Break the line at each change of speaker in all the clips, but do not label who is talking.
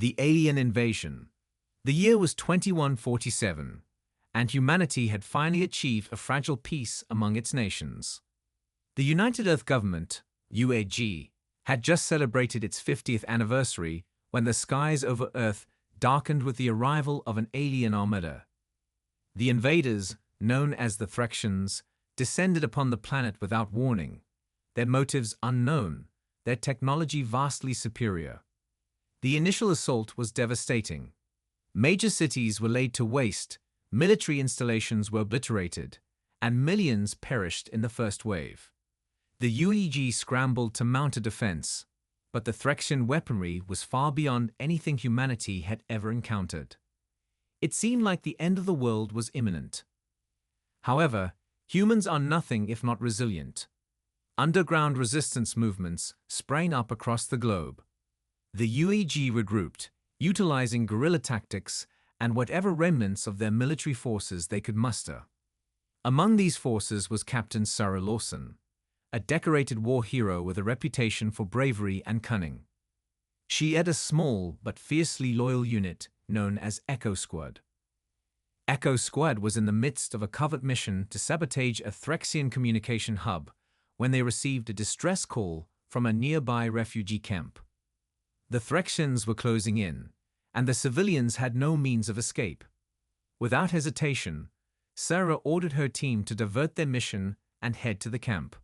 The alien invasion. The year was 2147, and humanity had finally achieved a fragile peace among its nations. The United Earth Government, UAG, had just celebrated its 50th anniversary when the skies over Earth darkened with the arrival of an alien armada. The invaders, known as the Threxians, descended upon the planet without warning, their motives unknown, their technology vastly superior. The initial assault was devastating. Major cities were laid to waste, military installations were obliterated, and millions perished in the first wave. The UEG scrambled to mount a defense, but the Threxian weaponry was far beyond anything humanity had ever encountered. It seemed like the end of the world was imminent. However, humans are nothing if not resilient. Underground resistance movements sprang up across the globe. The UEG regrouped, utilizing guerrilla tactics and whatever remnants of their military forces they could muster. Among these forces was Captain Sarah Lawson, a decorated war hero with a reputation for bravery and cunning. She led a small but fiercely loyal unit known as Echo Squad. Echo Squad was in the midst of a covert mission to sabotage a Threxian communication hub when they received a distress call from a nearby refugee camp. The Threxians were closing in, and the civilians had no means of escape. Without hesitation, Sarah ordered her team to divert their mission and head to the camp.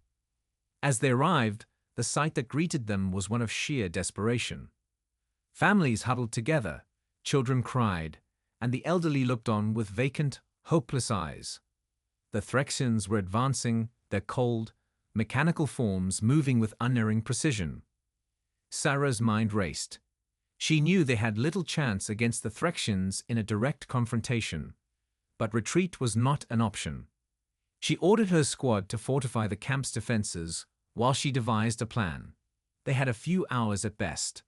As they arrived, the sight that greeted them was one of sheer desperation. Families huddled together, children cried, and the elderly looked on with vacant, hopeless eyes. The Threxians were advancing, their cold, mechanical forms moving with unerring precision. Sarah's mind raced. She knew they had little chance against the Threxians in a direct confrontation, but retreat was not an option. She ordered her squad to fortify the camp's defenses while she devised a plan. They had a few hours at best.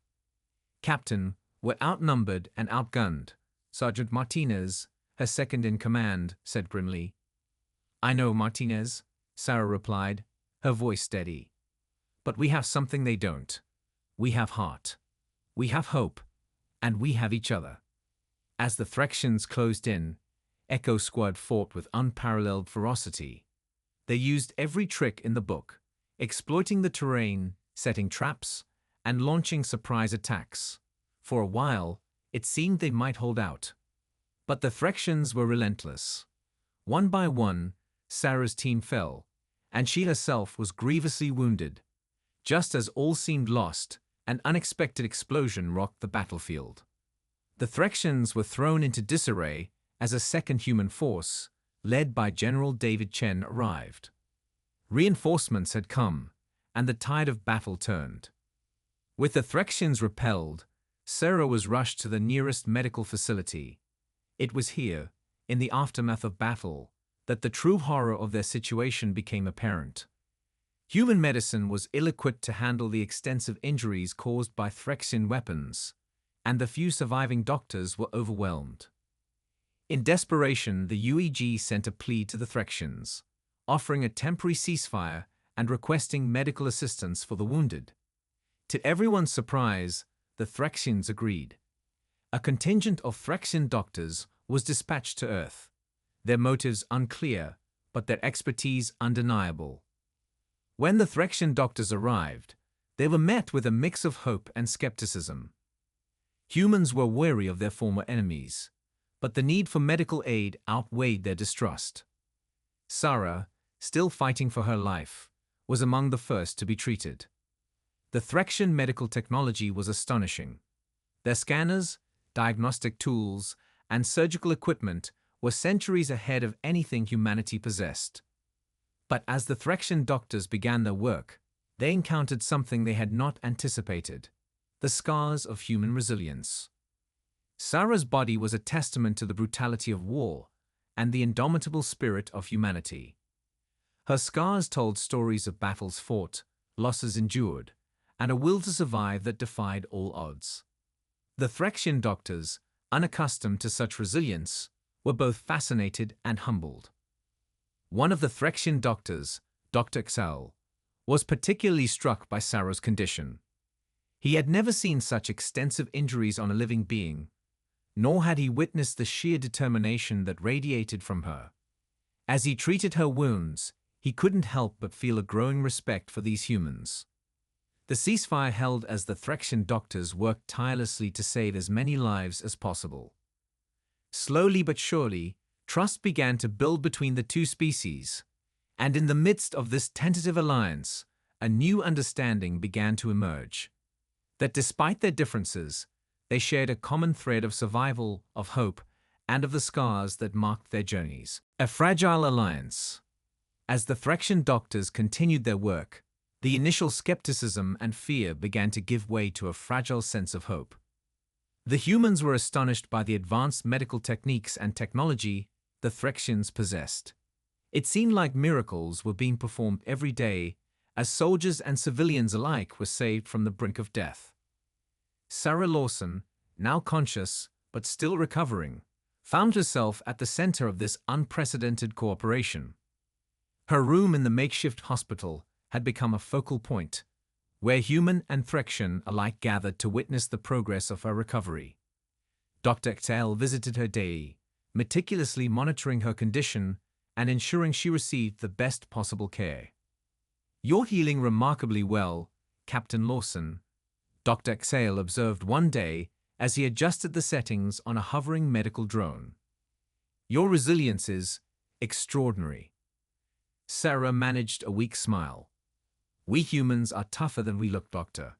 Captain, were outnumbered and outgunned, Sergeant Martinez, her second-in-command, said grimly. "I know, Martinez," Sarah replied, her voice steady. "But we have something they don't. We have heart. We have hope. And we have each other." As the Threxians closed in, Echo Squad fought with unparalleled ferocity. They used every trick in the book, exploiting the terrain, setting traps, and launching surprise attacks. For a while, it seemed they might hold out. But the Threxians were relentless. One by one, Sarah's team fell, and she herself was grievously wounded. Just as all seemed lost, an unexpected explosion rocked the battlefield. The Threxians were thrown into disarray as a second human force, led by General David Chen, arrived. Reinforcements had come, and the tide of battle turned. With the Threxians repelled, Sarah was rushed to the nearest medical facility. It was here, in the aftermath of battle, that the true horror of their situation became apparent. Human medicine was ill-equipped to handle the extensive injuries caused by Threxian weapons, and the few surviving doctors were overwhelmed. In desperation, the UEG sent a plea to the Threxians, offering a temporary ceasefire and requesting medical assistance for the wounded. To everyone's surprise, the Threxians agreed. A contingent of Threxian doctors was dispatched to Earth, their motives unclear, but their expertise undeniable. When the Threxian doctors arrived, they were met with a mix of hope and skepticism. Humans were wary of their former enemies, but the need for medical aid outweighed their distrust. Sarah, still fighting for her life, was among the first to be treated. The Threxian medical technology was astonishing. Their scanners, diagnostic tools, and surgical equipment were centuries ahead of anything humanity possessed. But as the Threxian doctors began their work, they encountered something they had not anticipated: the scars of human resilience. Sarah's body was a testament to the brutality of war and the indomitable spirit of humanity. Her scars told stories of battles fought, losses endured, and a will to survive that defied all odds. The Threxian doctors, unaccustomed to such resilience, were both fascinated and humbled. One of the Threxian doctors, Dr. Xal, was particularly struck by Sarah's condition. He had never seen such extensive injuries on a living being, nor had he witnessed the sheer determination that radiated from her. As he treated her wounds, he couldn't help but feel a growing respect for these humans. The ceasefire held as the Threxian doctors worked tirelessly to save as many lives as possible. Slowly but surely, trust began to build between the two species, and in the midst of this tentative alliance, a new understanding began to emerge. That despite their differences, they shared a common thread of survival, of hope, and of the scars that marked their journeys. A fragile alliance. As the Threxian doctors continued their work, the initial skepticism and fear began to give way to a fragile sense of hope. The humans were astonished by the advanced medical techniques and technology the Threxians possessed. It seemed like miracles were being performed every day as soldiers and civilians alike were saved from the brink of death. Sarah Lawson, now conscious but still recovering, found herself at the center of this unprecedented cooperation. Her room in the makeshift hospital had become a focal point, where human and Threxian alike gathered to witness the progress of her recovery. Dr. Xel visited her daily, meticulously monitoring her condition and ensuring she received the best possible care. "You're healing remarkably well, Captain Lawson," Dr. Xel observed one day as he adjusted the settings on a hovering medical drone. "Your resilience is extraordinary." Sarah managed a weak smile. "We humans are tougher than we look, Doctor.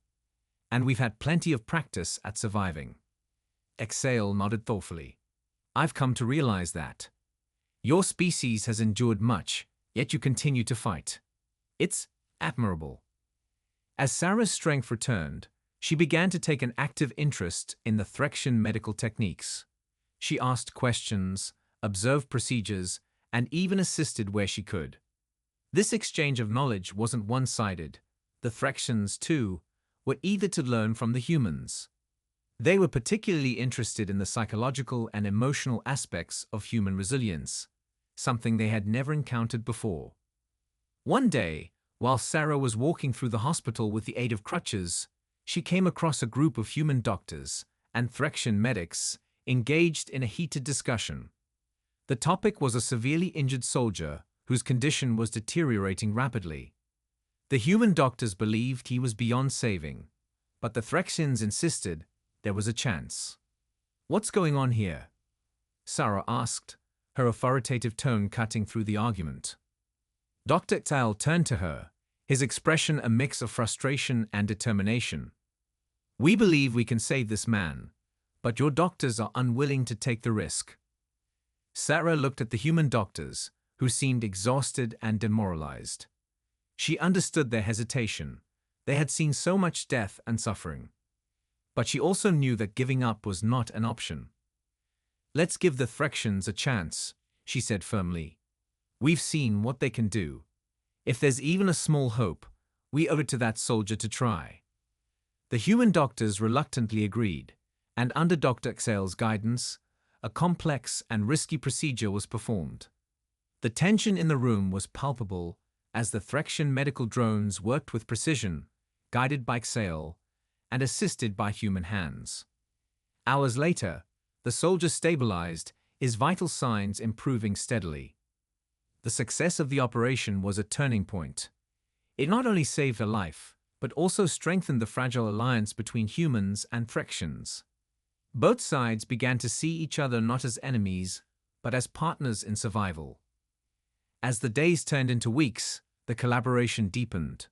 And we've had plenty of practice at surviving." Xel nodded thoughtfully. "I've come to realize that. Your species has endured much, yet you continue to fight. It's admirable." As Sarah's strength returned, she began to take an active interest in the Threxian medical techniques. She asked questions, observed procedures, and even assisted where she could. This exchange of knowledge wasn't one-sided. The Threxians, too, were eager to learn from the humans. They were particularly interested in the psychological and emotional aspects of human resilience, something they had never encountered before. One day, while Sarah was walking through the hospital with the aid of crutches, she came across a group of human doctors and Threxian medics engaged in a heated discussion. The topic was a severely injured soldier whose condition was deteriorating rapidly. The human doctors believed he was beyond saving, but the Threxians insisted there was a chance. "What's going on here?" Sarah asked, her authoritative tone cutting through the argument. Dr. Xel turned to her, his expression a mix of frustration and determination. "We believe we can save this man, but your doctors are unwilling to take the risk." Sarah looked at the human doctors, who seemed exhausted and demoralized. She understood their hesitation. They had seen so much death and suffering. But she also knew that giving up was not an option. "Let's give the Threxians a chance," she said firmly. "We've seen what they can do. If there's even a small hope, we owe it to that soldier to try." The human doctors reluctantly agreed, and under Dr. Xel's guidance, a complex and risky procedure was performed. The tension in the room was palpable as the Threxian medical drones worked with precision, guided by Xel, and assisted by human hands. Hours later, the soldier stabilized, his vital signs improving steadily. The success of the operation was a turning point. It not only saved a life, but also strengthened the fragile alliance between humans and Threxians. Both sides began to see each other not as enemies, but as partners in survival. As the days turned into weeks, the collaboration deepened.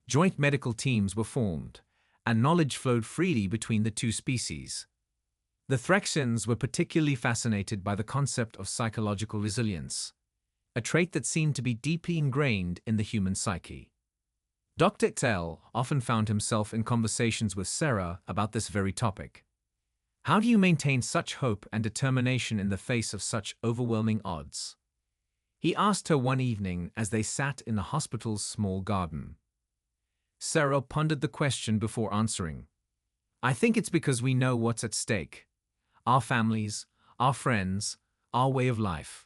Joint medical teams were formed, and knowledge flowed freely between the two species. The Threxians were particularly fascinated by the concept of psychological resilience, a trait that seemed to be deeply ingrained in the human psyche. Dr. Xel often found himself in conversations with Sarah about this very topic. How do you maintain such hope and determination in the face of such overwhelming odds? He asked her one evening as they sat in the hospital's small garden. Sarah pondered the question before answering. "I think it's because we know what's at stake. Our families, our friends, our way of life.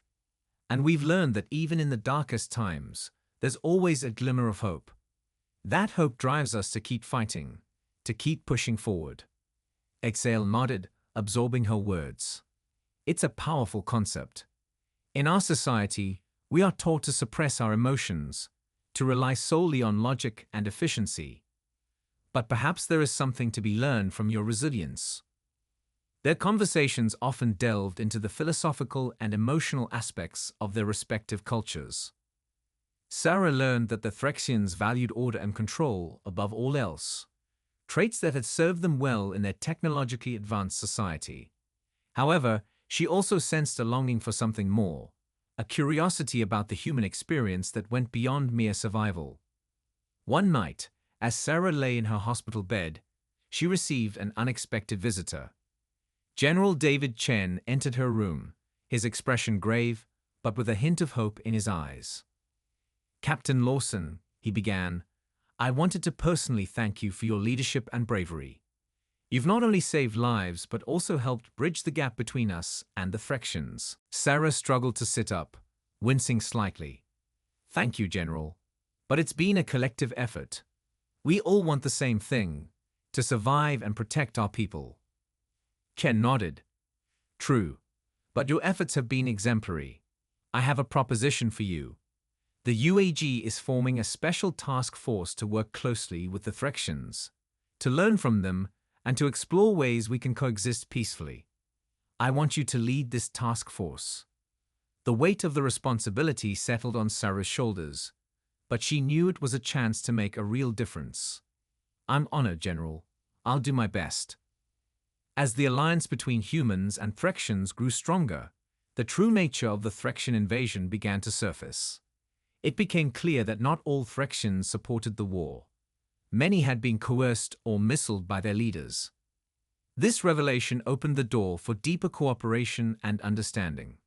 And we've learned that even in the darkest times, there's always a glimmer of hope. That hope drives us to keep fighting, to keep pushing forward. Exhale nodded, absorbing her words. It's a powerful concept. In our society, we are taught to suppress our emotions, to rely solely on logic and efficiency. But perhaps there is something to be learned from your resilience. Their conversations often delved into the philosophical and emotional aspects of their respective cultures. Sarah learned that the Threxians valued order and control above all else, traits that had served them well in their technologically advanced society. However, she also sensed a longing for something more, a curiosity about the human experience that went beyond mere survival. One night, as Sarah lay in her hospital bed, she received an unexpected visitor. General David Chen entered her room, his expression grave, but with a hint of hope in his eyes. "Captain Lawson," he began, "I wanted to personally thank you for your leadership and bravery. You've not only saved lives but also helped bridge the gap between us and the Threxians." Sarah struggled to sit up, wincing slightly. "Thank you, General. But it's been a collective effort. We all want the same thing, to survive and protect our people." Chen nodded. "True, but your efforts have been exemplary. I have a proposition for you. The UAG is forming a special task force to work closely with the Threxians, to learn from them, and to explore ways we can coexist peacefully. I want you to lead this task force." The weight of the responsibility settled on Sarah's shoulders, but she knew it was a chance to make a real difference. "I'm honored, General. I'll do my best." As the alliance between humans and Threxians grew stronger, the true nature of the Threxian invasion began to surface. It became clear that not all Threxians supported the war. Many had been coerced or missiled by their leaders. This revelation opened the door for deeper cooperation and understanding.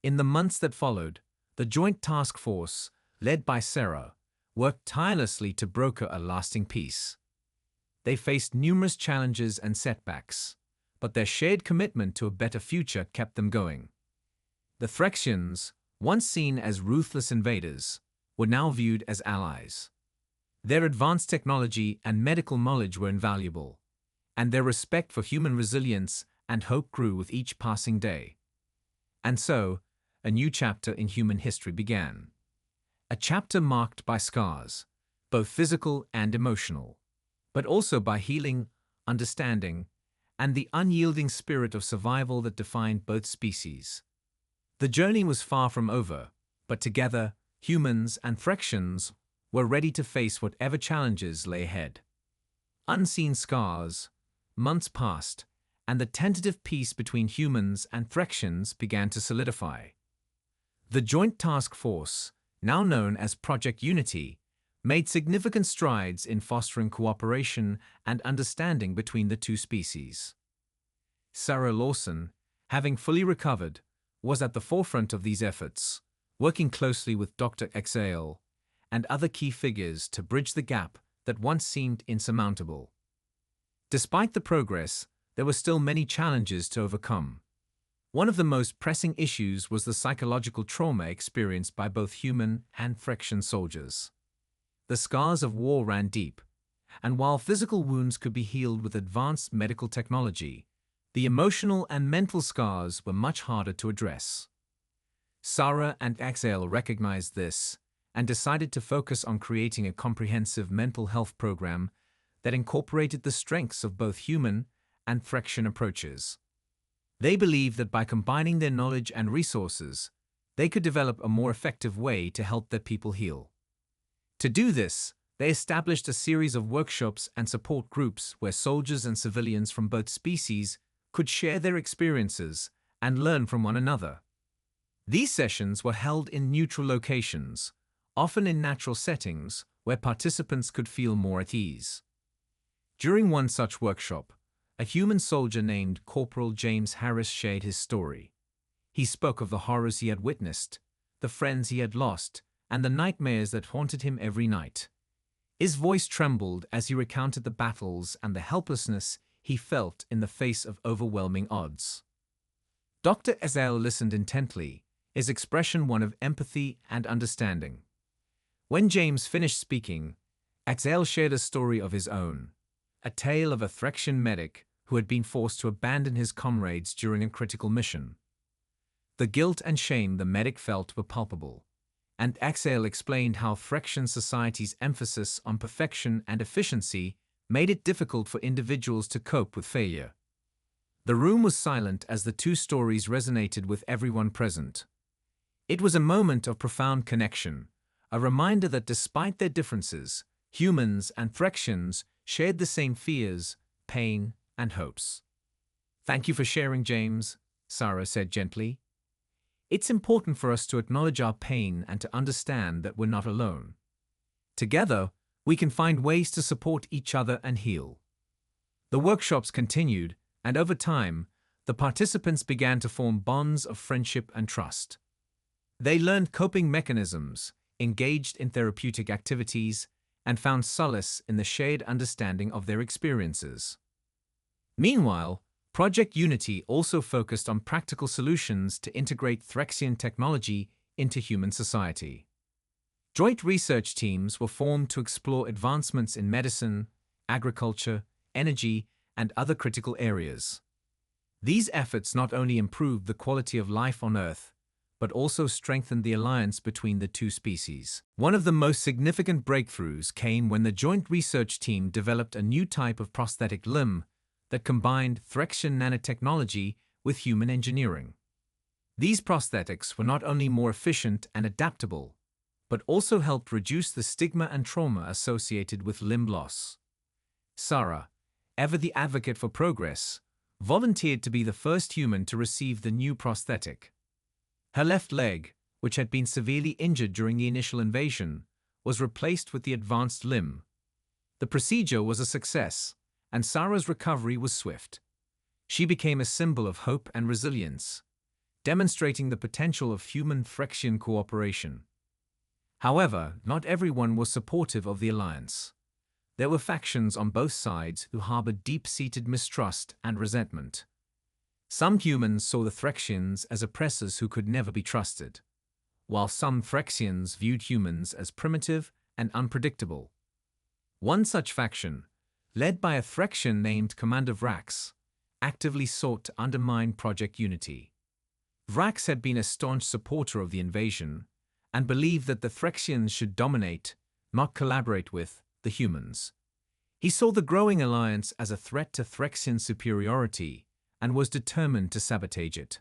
In the months that followed, the Joint Task Force, led by Sarah, worked tirelessly to broker a lasting peace. They faced numerous challenges and setbacks, but their shared commitment to a better future kept them going. The Threxians, once seen as ruthless invaders, were now viewed as allies. Their advanced technology and medical knowledge were invaluable, and their respect for human resilience and hope grew with each passing day. And so, a new chapter in human history began. A chapter marked by scars, both physical and emotional, but also by healing, understanding, and the unyielding spirit of survival that defined both species. The journey was far from over, but together, humans and Threxians were ready to face whatever challenges lay ahead. Unseen scars, months passed, and the tentative peace between humans and Threxians began to solidify. The Joint Task Force, now known as Project Unity, made significant strides in fostering cooperation and understanding between the two species. Sarah Lawson, having fully recovered, was at the forefront of these efforts, working closely with Dr. Exhale and other key figures to bridge the gap that once seemed insurmountable. Despite the progress, there were still many challenges to overcome. One of the most pressing issues was the psychological trauma experienced by both human and Threxian soldiers. The scars of war ran deep, and while physical wounds could be healed with advanced medical technology, the emotional and mental scars were much harder to address. Sarah and Exhale recognized this and decided to focus on creating a comprehensive mental health program that incorporated the strengths of both human and Threxian approaches. They believed that by combining their knowledge and resources, they could develop a more effective way to help their people heal. To do this, they established a series of workshops and support groups where soldiers and civilians from both species could share their experiences and learn from one another. These sessions were held in neutral locations, often in natural settings where participants could feel more at ease. During one such workshop, a human soldier named Corporal James Harris shared his story. He spoke of the horrors he had witnessed, the friends he had lost, and the nightmares that haunted him every night. His voice trembled as he recounted the battles and the helplessness he felt in the face of overwhelming odds. Dr. Ezel listened intently, his expression one of empathy and understanding. When James finished speaking, Ezel shared a story of his own, a tale of a Threxian medic who had been forced to abandon his comrades during a critical mission. The guilt and shame the medic felt were palpable, and Axel explained how Threxian society's emphasis on perfection and efficiency made it difficult for individuals to cope with failure. The room was silent as the two stories resonated with everyone present. It was a moment of profound connection, a reminder that despite their differences, humans and Threxians shared the same fears, pain, and hopes. "Thank you for sharing, James," Sarah said gently. "It's important for us to acknowledge our pain and to understand that we're not alone. Together, we can find ways to support each other and heal." The workshops continued, and over time, the participants began to form bonds of friendship and trust. They learned coping mechanisms, engaged in therapeutic activities, and found solace in the shared understanding of their experiences. Meanwhile, Project Unity also focused on practical solutions to integrate Threxian technology into human society. Joint research teams were formed to explore advancements in medicine, agriculture, energy, and other critical areas. These efforts not only improved the quality of life on Earth, but also strengthened the alliance between the two species. One of the most significant breakthroughs came when the joint research team developed a new type of prosthetic limb that combined Threxian nanotechnology with human engineering. These prosthetics were not only more efficient and adaptable, but also helped reduce the stigma and trauma associated with limb loss. Sarah, ever the advocate for progress, volunteered to be the first human to receive the new prosthetic. Her left leg, which had been severely injured during the initial invasion, was replaced with the advanced limb. The procedure was a success, and Sarah's recovery was swift. She became a symbol of hope and resilience, demonstrating the potential of human-Threxian cooperation. However, not everyone was supportive of the alliance. There were factions on both sides who harbored deep-seated mistrust and resentment. Some humans saw the Threxians as oppressors who could never be trusted, while some Threxians viewed humans as primitive and unpredictable. One such faction, led by a Threxian named Commander Vrax, actively sought to undermine Project Unity. Vrax had been a staunch supporter of the invasion and believed that the Threxians should dominate, not collaborate with, the humans. He saw the growing alliance as a threat to Threxian superiority and was determined to sabotage it.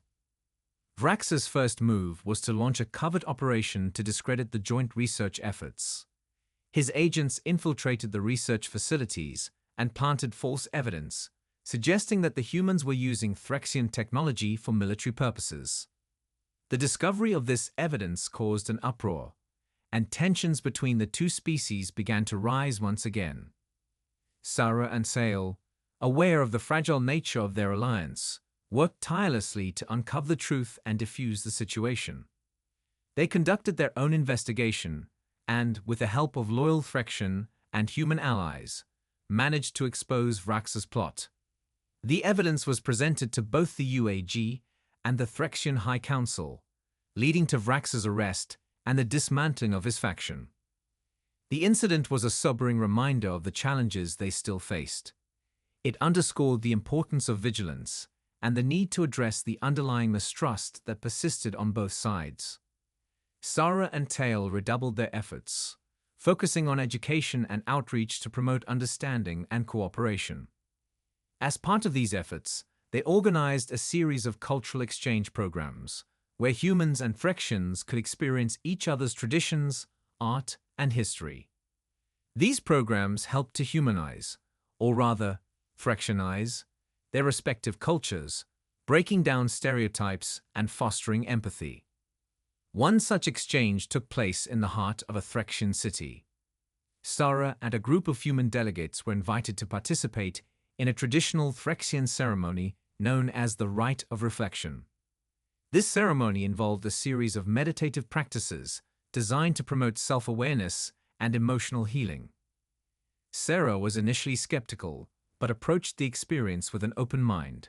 Vrax's first move was to launch a covert operation to discredit the joint research efforts. His agents infiltrated the research facilities and planted false evidence, suggesting that the humans were using Threxian technology for military purposes. The discovery of this evidence caused an uproar, and tensions between the two species began to rise once again. Sarah and Sale, aware of the fragile nature of their alliance, worked tirelessly to uncover the truth and defuse the situation. They conducted their own investigation and, with the help of loyal Threxian and human allies, managed to expose Vrax's plot. The evidence was presented to both the UAG and the Threxian High Council, leading to Vrax's arrest and the dismantling of his faction. The incident was a sobering reminder of the challenges they still faced. It underscored the importance of vigilance and the need to address the underlying mistrust that persisted on both sides. Sarah and Tail redoubled their efforts, focusing on education and outreach to promote understanding and cooperation. As part of these efforts, they organized a series of cultural exchange programs, where humans and Threxians could experience each other's traditions, art, and history. These programs helped to humanize, or rather, Threxianize, their respective cultures, breaking down stereotypes and fostering empathy. One such exchange took place in the heart of a Threxian city. Sarah and a group of human delegates were invited to participate in a traditional Threxian ceremony known as the Rite of Reflection. This ceremony involved a series of meditative practices designed to promote self-awareness and emotional healing. Sarah was initially skeptical, but approached the experience with an open mind.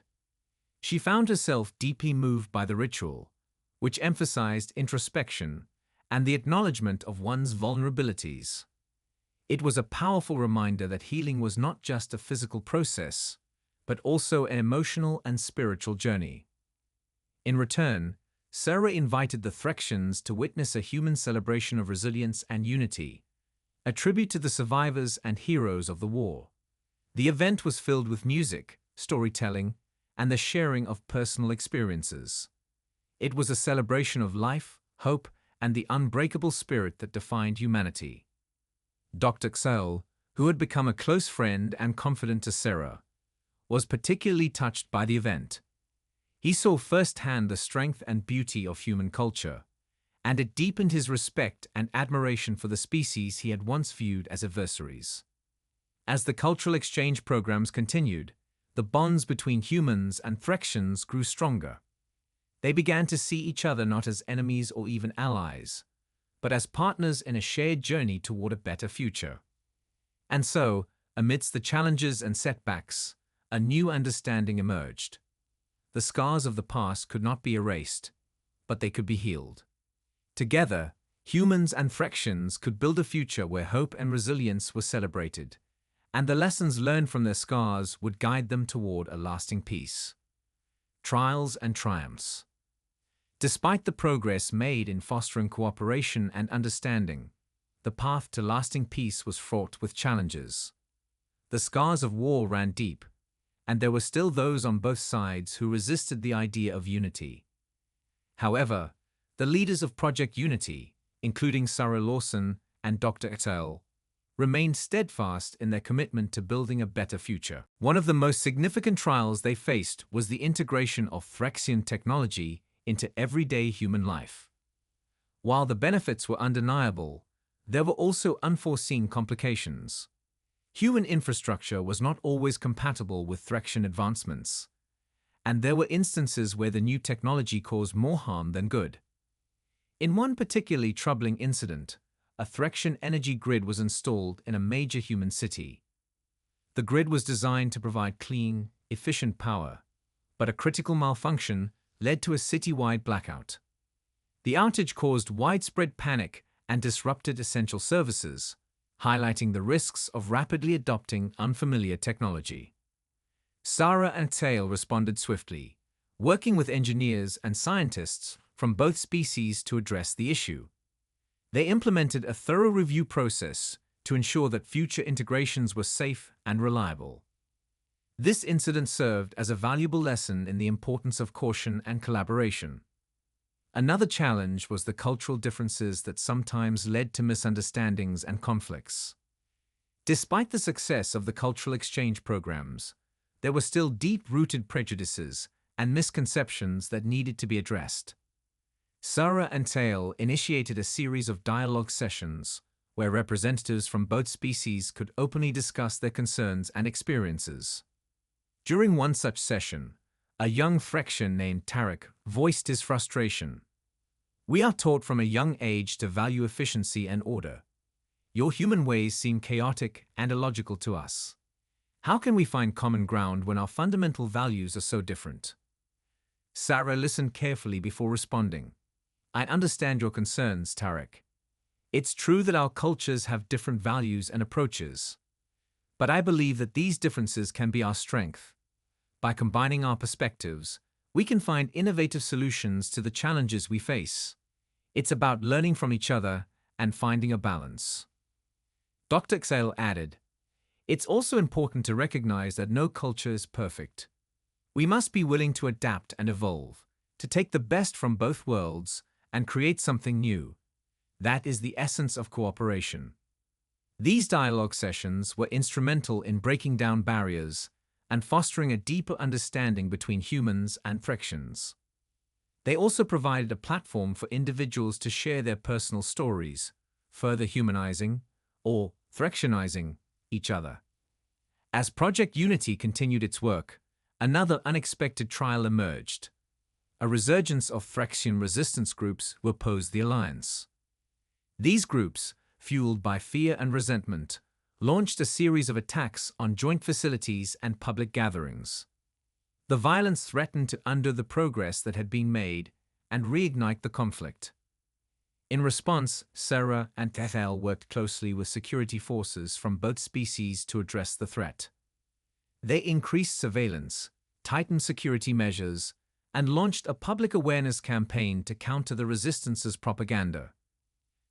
She found herself deeply moved by the ritual, which emphasized introspection and the acknowledgement of one's vulnerabilities. It was a powerful reminder that healing was not just a physical process, but also an emotional and spiritual journey. In return, Sarah invited the Threxians to witness a human celebration of resilience and unity, a tribute to the survivors and heroes of the war. The event was filled with music, storytelling, and the sharing of personal experiences. It was a celebration of life, hope, and the unbreakable spirit that defined humanity. Dr. Xel, who had become a close friend and confidant to Sarah, was particularly touched by the event. He saw firsthand the strength and beauty of human culture, and it deepened his respect and admiration for the species he had once viewed as adversaries. As the cultural exchange programs continued, the bonds between humans and Threxians grew stronger. They began to see each other not as enemies or even allies, but as partners in a shared journey toward a better future. And so, amidst the challenges and setbacks, a new understanding emerged. The scars of the past could not be erased, but they could be healed. Together, humans and Threxians could build a future where hope and resilience were celebrated, and the lessons learned from their scars would guide them toward a lasting peace. Trials and triumphs. Despite the progress made in fostering cooperation and understanding, the path to lasting peace was fraught with challenges. The scars of war ran deep, and there were still those on both sides who resisted the idea of unity. However, the leaders of Project Unity, including Sarah Lawson and Dr. Xel, remained steadfast in their commitment to building a better future. One of the most significant trials they faced was the integration of Threxian technology into everyday human life. While the benefits were undeniable, there were also unforeseen complications. Human infrastructure was not always compatible with Threxian advancements, and there were instances where the new technology caused more harm than good. In one particularly troubling incident, a Threxian energy grid was installed in a major human city. The grid was designed to provide clean, efficient power, but a critical malfunction led to a citywide blackout. The outage caused widespread panic and disrupted essential services, highlighting the risks of rapidly adopting unfamiliar technology. Sarah and Tail responded swiftly, working with engineers and scientists from both species to address the issue. They implemented a thorough review process to ensure that future integrations were safe and reliable. This incident served as a valuable lesson in the importance of caution and collaboration. Another challenge was the cultural differences that sometimes led to misunderstandings and conflicts. Despite the success of the cultural exchange programs, there were still deep-rooted prejudices and misconceptions that needed to be addressed. Sarah and Tail initiated a series of dialogue sessions where representatives from both species could openly discuss their concerns and experiences. During one such session, a young Threxian named Tarek voiced his frustration. "We are taught from a young age to value efficiency and order. Your human ways seem chaotic and illogical to us. How can we find common ground when our fundamental values are so different?" Sarah listened carefully before responding. "I understand your concerns, Tarek. It's true that our cultures have different values and approaches. But I believe that these differences can be our strength. By combining our perspectives, we can find innovative solutions to the challenges we face. It's about learning from each other and finding a balance." Dr. Xel added, "It's also important to recognize that no culture is perfect. We must be willing to adapt and evolve, to take the best from both worlds and create something new. That is the essence of cooperation." These dialogue sessions were instrumental in breaking down barriers and fostering a deeper understanding between humans and Threxians. They also provided a platform for individuals to share their personal stories, further humanizing, or Threxianizing, each other. As Project Unity continued its work, another unexpected trial emerged. A resurgence of Threxian resistance groups who opposed the alliance. These groups, fueled by fear and resentment, launched a series of attacks on joint facilities and public gatherings. The violence threatened to undo the progress that had been made and reignite the conflict. In response, Sarah and Ethel worked closely with security forces from both species to address the threat. They increased surveillance, tightened security measures, and launched a public awareness campaign to counter the resistance's propaganda.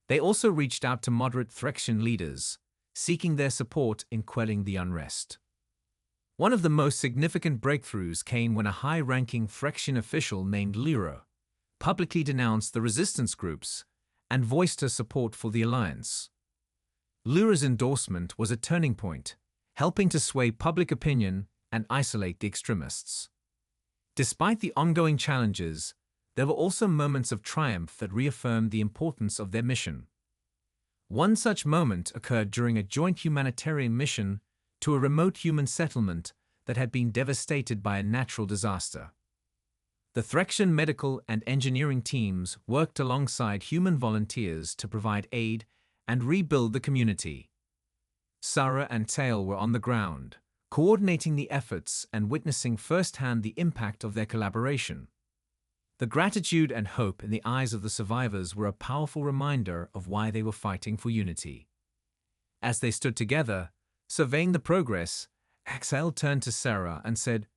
They also reached out to moderate Threxian leaders, seeking their support in quelling the unrest. One of the most significant breakthroughs came when a high-ranking Threxian official named Lyra publicly denounced the resistance groups and voiced her support for the alliance. Lyra's endorsement was a turning point, helping to sway public opinion and isolate the extremists. Despite the ongoing challenges, there were also moments of triumph that reaffirmed the importance of their mission. One such moment occurred during a joint humanitarian mission to a remote human settlement that had been devastated by a natural disaster. The Threxian medical and engineering teams worked alongside human volunteers to provide aid and rebuild the community. Sarah and Tail were on the ground, coordinating the efforts and witnessing firsthand the impact of their collaboration. The gratitude and hope in the eyes of the survivors were a powerful reminder of why they were fighting for unity. As they stood together, surveying the progress, Axel turned to Sarah and said,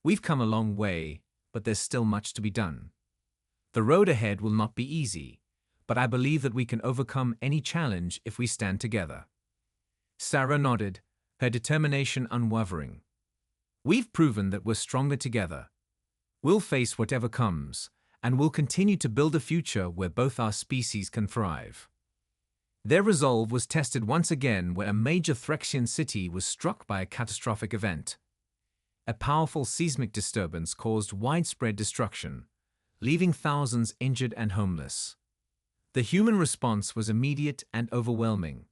"We've come a long way, but there's still much to be done. The road ahead will not be easy, but I believe that we can overcome any challenge if we stand together." Sarah nodded, her determination unwavering. "We've proven that we're stronger together. We'll face whatever comes, and we'll continue to build a future where both our species can thrive." Their resolve was tested once again when a major Threxian city was struck by a catastrophic event. A powerful seismic disturbance caused widespread destruction, leaving thousands injured and homeless. The human response was immediate and overwhelming,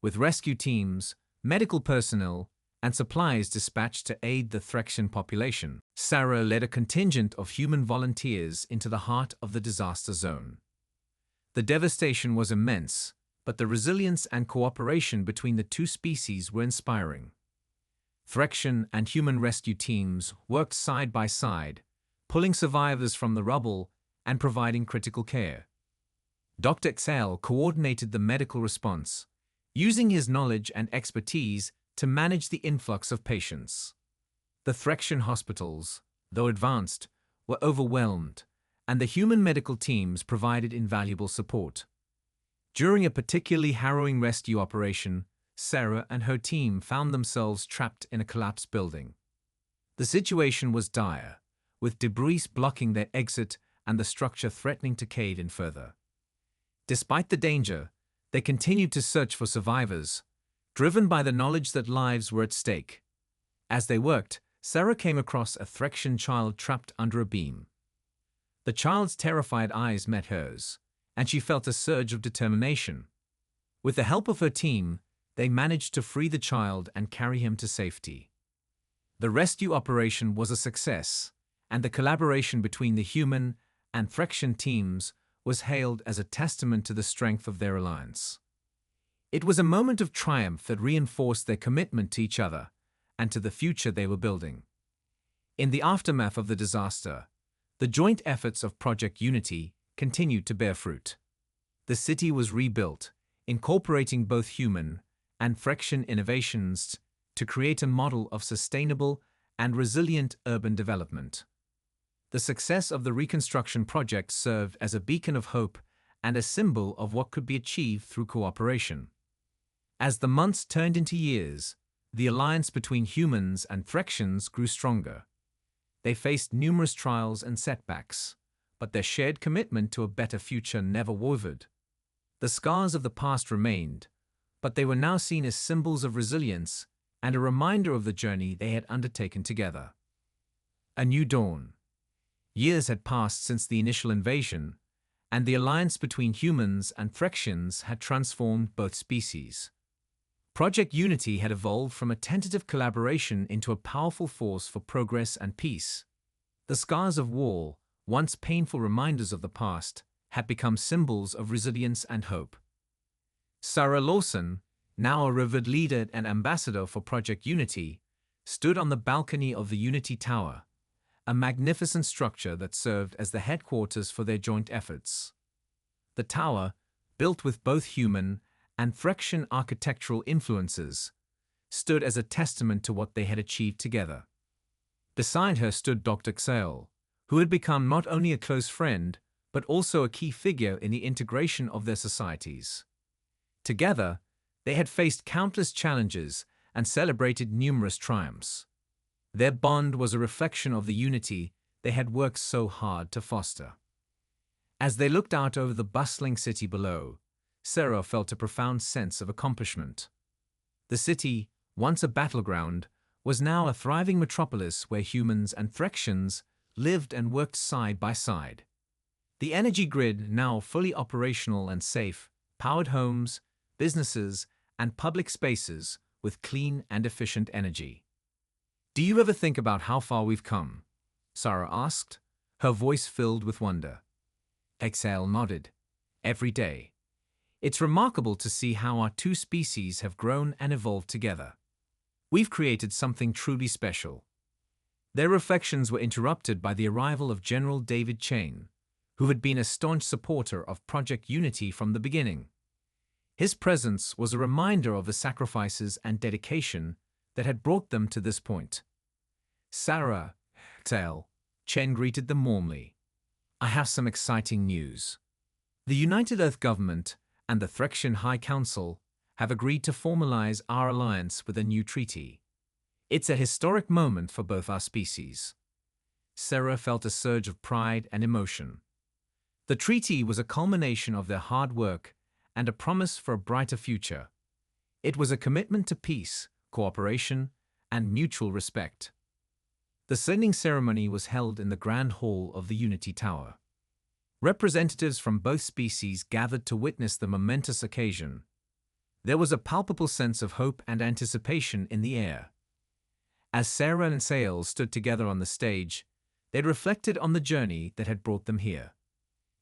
with rescue teams, medical personnel, and supplies dispatched to aid the Threxian population. Sarah led a contingent of human volunteers into the heart of the disaster zone. The devastation was immense, but the resilience and cooperation between the two species were inspiring. Threxian and human rescue teams worked side by side, pulling survivors from the rubble and providing critical care. Dr. Xel coordinated the medical response, using his knowledge and expertise to manage the influx of patients. The Threxian hospitals, though advanced, were overwhelmed, and the human medical teams provided invaluable support. During a particularly harrowing rescue operation, Sarah and her team found themselves trapped in a collapsed building. The situation was dire, with debris blocking their exit and the structure threatening to cave in further. Despite the danger, they continued to search for survivors, driven by the knowledge that lives were at stake. As they worked, Sarah came across a Threxian child trapped under a beam. The child's terrified eyes met hers, and she felt a surge of determination. With the help of her team, they managed to free the child and carry him to safety. The rescue operation was a success, and the collaboration between the human and Threxian teams was hailed as a testament to the strength of their alliance. It was a moment of triumph that reinforced their commitment to each other and to the future they were building. In the aftermath of the disaster, the joint efforts of Project Unity continued to bear fruit. The city was rebuilt, incorporating both human and Threxian innovations to create a model of sustainable and resilient urban development. The success of the reconstruction project served as a beacon of hope and a symbol of what could be achieved through cooperation. As the months turned into years, the alliance between humans and Threxians grew stronger. They faced numerous trials and setbacks, but their shared commitment to a better future never wavered. The scars of the past remained, but they were now seen as symbols of resilience and a reminder of the journey they had undertaken together. A new dawn. Years had passed since the initial invasion, and the alliance between humans and Threxians had transformed both species. Project Unity had evolved from a tentative collaboration into a powerful force for progress and peace. The scars of war, once painful reminders of the past, had become symbols of resilience and hope. Sarah Lawson, now a revered leader and ambassador for Project Unity, stood on the balcony of the Unity Tower, a magnificent structure that served as the headquarters for their joint efforts. The tower, built with both human and Phyrexian architectural influences, stood as a testament to what they had achieved together. Beside her stood Dr. Xael, who had become not only a close friend, but also a key figure in the integration of their societies. Together, they had faced countless challenges and celebrated numerous triumphs. Their bond was a reflection of the unity they had worked so hard to foster. As they looked out over the bustling city below, Sarah felt a profound sense of accomplishment. The city, once a battleground, was now a thriving metropolis where humans and Phyrexians lived and worked side by side. The energy grid, now fully operational and safe, powered homes, businesses, and public spaces with clean and efficient energy. "Do you ever think about how far we've come?" Sarah asked, her voice filled with wonder. Xael nodded. "Every day. It's remarkable to see how our two species have grown and evolved together. We've created something truly special." Their reflections were interrupted by the arrival of General David Chane, who had been a staunch supporter of Project Unity from the beginning. His presence was a reminder of the sacrifices and dedication that had brought them to this point. "Sarah, Xael," Chen greeted them warmly. "I have some exciting news. The United Earth Government and the Phyrexian High Council have agreed to formalize our alliance with a new treaty. It's a historic moment for both our species." Sarah felt a surge of pride and emotion. The treaty was a culmination of their hard work and a promise for a brighter future. It was a commitment to peace, cooperation, and mutual respect. The signing ceremony was held in the Grand Hall of the Unity Tower. Representatives from both species gathered to witness the momentous occasion. There was a palpable sense of hope and anticipation in the air. As Sarah and Xael stood together on the stage, they reflected on the journey that had brought them here.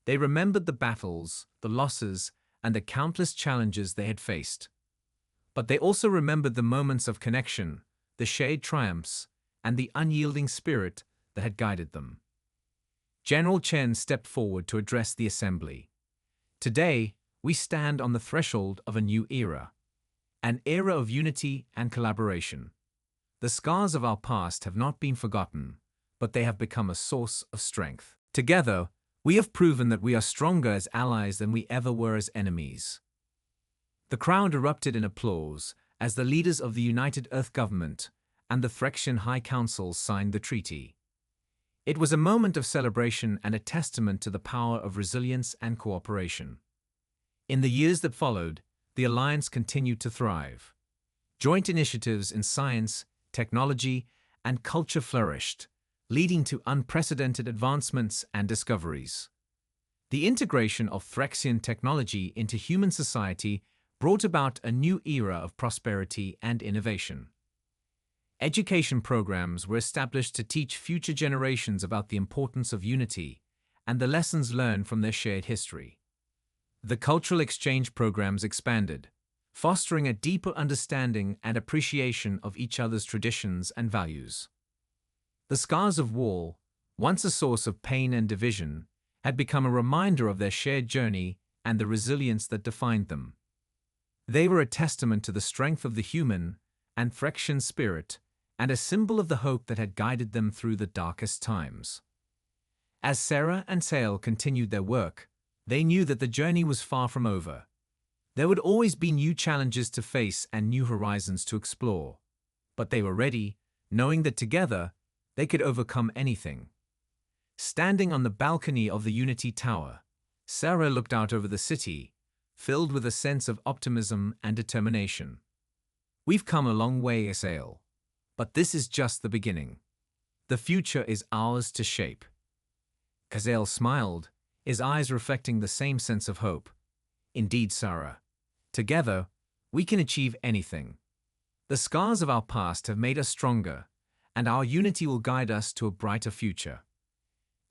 They remembered the battles, the losses, and the countless challenges they had faced. But they also remembered the moments of connection, the shared triumphs, and the unyielding spirit that had guided them. General Chen stepped forward to address the assembly. "Today, we stand on the threshold of a new era, an era of unity and collaboration. The scars of our past have not been forgotten, but they have become a source of strength. Together, we have proven that we are stronger as allies than we ever were as enemies." The crowd erupted in applause as the leaders of the United Earth Government and the Phyrexian High Council signed the treaty. It was a moment of celebration and a testament to the power of resilience and cooperation. In the years that followed, the alliance continued to thrive. Joint initiatives in science, technology, and culture flourished, leading to unprecedented advancements and discoveries. The integration of Phyrexian technology into human society brought about a new era of prosperity and innovation. Education programs were established to teach future generations about the importance of unity and the lessons learned from their shared history. The cultural exchange programs expanded, fostering a deeper understanding and appreciation of each other's traditions and values. The scars of war, once a source of pain and division, had become a reminder of their shared journey and the resilience that defined them. They were a testament to the strength of the human and Phyrexian spirit, and a symbol of the hope that had guided them through the darkest times. As Sarah and Xael continued their work, they knew that the journey was far from over. There would always be new challenges to face and new horizons to explore. But they were ready, knowing that together, they could overcome anything. Standing on the balcony of the Unity Tower, Sarah looked out over the city, filled with a sense of optimism and determination. "We've come a long way, Xael. But this is just the beginning. The future is ours to shape." Xael smiled, his eyes reflecting the same sense of hope. "Indeed, Sarah. Together, we can achieve anything. The scars of our past have made us stronger, and our unity will guide us to a brighter future."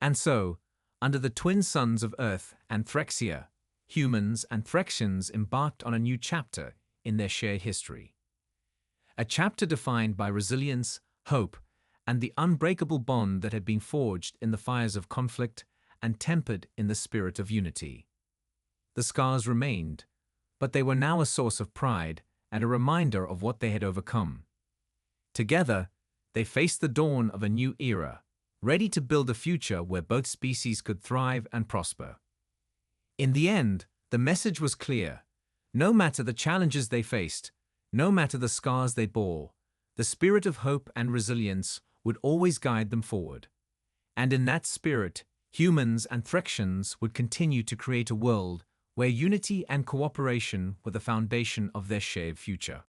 And so, under the twin suns of Earth and Phyrexia, humans and Phyrexians embarked on a new chapter in their shared history. A chapter defined by resilience, hope, and the unbreakable bond that had been forged in the fires of conflict and tempered in the spirit of unity. the scars remained, but they were now a source of pride and a reminder of what they had overcome. Together, they faced the dawn of a new era, ready to build a future where both species could thrive and prosper. In the end, the message was clear. No matter the challenges they faced, no matter the scars they bore, the spirit of hope and resilience would always guide them forward. And in that spirit, humans and Threxians would continue to create a world where unity and cooperation were the foundation of their shared future.